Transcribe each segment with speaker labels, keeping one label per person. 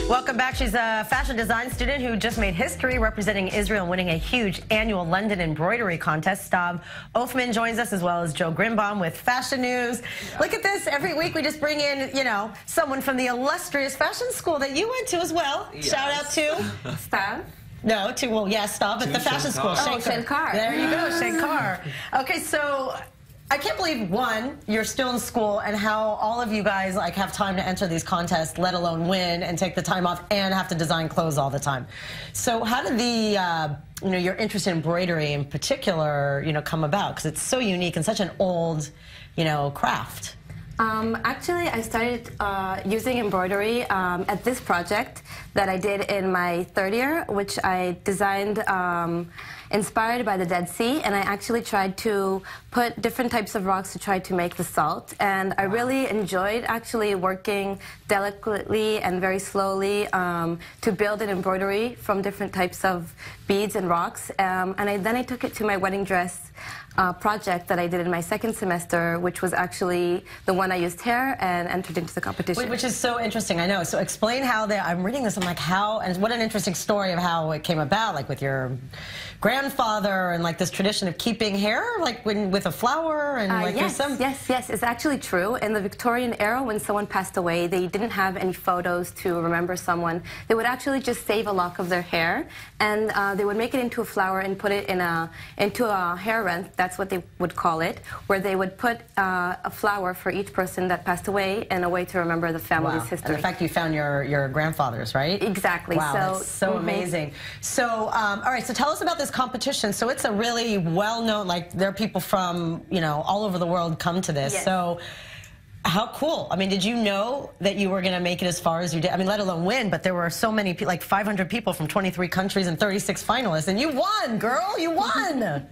Speaker 1: Welcome back. She's a fashion design student who just made history representing Israel and winning a huge annual London embroidery contest. Stav Ofman joins us, as well as Joe Grimbaum with fashion news. Look at this. Every week we just bring in, someone from the illustrious fashion school that you went to as well. Yes. Shout out to
Speaker 2: Stav.
Speaker 1: No, Stav at the fashion school.
Speaker 2: Shankar.
Speaker 1: There you go, Shankar. Okay, so I can't believe, one, you're still in school and how all of you guys have time to enter these contests, let alone win and take the time off and have to design clothes all the time. So how did your interest in embroidery in particular, come about? Because it's so unique and such an old, craft.
Speaker 2: Actually, I started using embroidery at this project that I did in my third year, which I designed inspired by the Dead Sea, and I actually tried to put different types of rocks to try to make the salt. And I really enjoyed actually working delicately and very slowly to build an embroidery from different types of beads and rocks. Then I took it to my wedding dress project that I did in my second semester, which was actually the one I used hair and entered into the competition.
Speaker 1: Which is so interesting, I know. So explain how I'm reading this, I'm like, how, and what an interesting story of how it came about, like with your grandfather and this tradition of keeping hair, with a flower and
Speaker 2: Yes, it's actually true. In the Victorian era, when someone passed away, they didn't have any photos to remember someone. They would actually just save a lock of their hair, and they would make it into a flower and put it into a hair wreath. That's what they would call it, where they would put a flower for each person that passed away and a way to remember the family's history.
Speaker 1: And in fact, you found your grandfather's, right?
Speaker 2: Exactly.
Speaker 1: Wow, that's so amazing. So, all right, so tell us about this competition. So it's a really well-known, there are people from, all over the world come to this. Yes. So how cool. I mean, did you know that you were going to make it as far as you did? I mean, let alone win, but there were so many, 500 people from 23 countries and 36 finalists, and you won, girl, you won.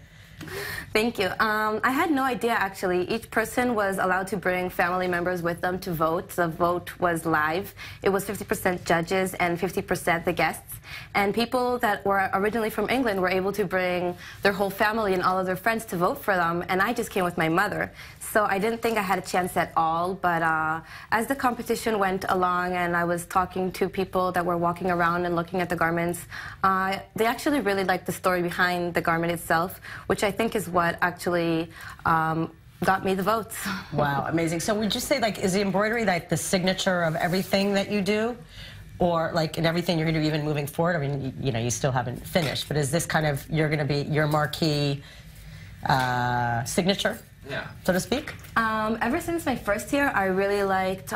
Speaker 2: Thank you. I had no idea, actually. Each person was allowed to bring family members with them to vote. The vote was live. It was 50% judges and 50% the guests. And people that were originally from England were able to bring their whole family and all of their friends to vote for them. And I just came with my mother. So I didn't think I had a chance at all. But as the competition went along and I was talking to people that were walking around and looking at the garments, they actually really liked the story behind the garment itself, which I think is what actually got me the votes.
Speaker 1: Wow, amazing. So would you say, is the embroidery the signature of everything that you do? Or in everything you're going to do even moving forward? I mean, you still haven't finished, but is this kind of, you're going to be your marquee signature, so to speak?
Speaker 2: Ever since my first year, I really liked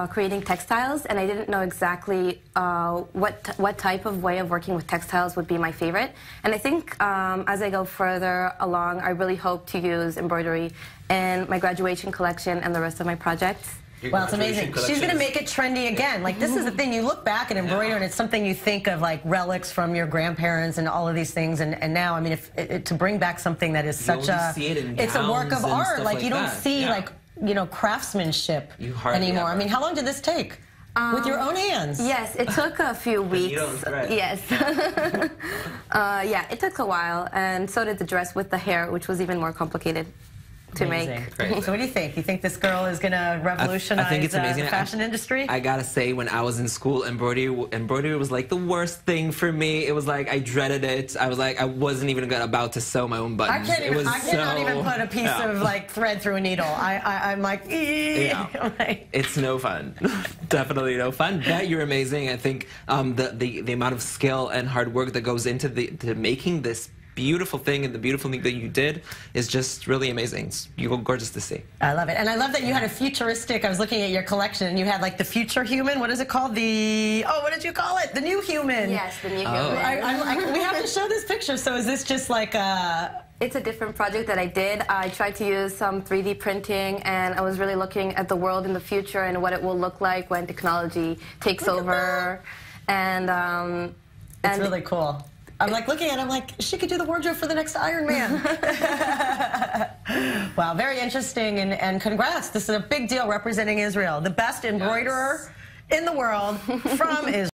Speaker 2: creating textiles, and I didn't know exactly what type of way of working with textiles would be my favorite. And I think as I go further along, I really hope to use embroidery in my graduation collection and the rest of my projects.
Speaker 1: Well, it's amazing. She's going to make it trendy again. This is the thing. You look back at embroidery, and it's something you think of relics from your grandparents and all of these things. And now, I mean, to bring back something that is such it's a work of art. You don't see craftsmanship anymore. I mean, how long did this take? With your own hands?
Speaker 2: Yes, it took a few weeks. Yes. Yeah, it took a while, and so did the dress with the hair, which was even more complicated to make.
Speaker 1: So what do you think? You think this girl is going to revolutionize the fashion industry?
Speaker 3: I gotta say, when I was in school, embroidery was the worst thing for me. It was I dreaded it. I was I wasn't even about to sew my own buttons.
Speaker 1: I cannot even put a piece of thread through a needle. I'm like,
Speaker 3: it's no fun. Definitely no fun. But you're amazing. I think the amount of skill and hard work that goes into making this beautiful thing, and the beautiful thing that you did is just really amazing. You were gorgeous to see.
Speaker 1: I love it. And I love that you had a futuristic, I was looking at your collection, and you had the future human. What is it called? What did you call it? The new human.
Speaker 2: Yes, the new human.
Speaker 1: We have to show this picture. So is this just
Speaker 2: It's a different project that I did. I tried to use some 3D printing, and I was really looking at the world in the future and what it will look like when technology takes over. And
Speaker 1: it's really cool. I'm looking at it, I'm like, she could do the wardrobe for the next Iron Man. Wow, very interesting, and congrats. This is a big deal representing Israel. The best embroiderer in the world from Israel.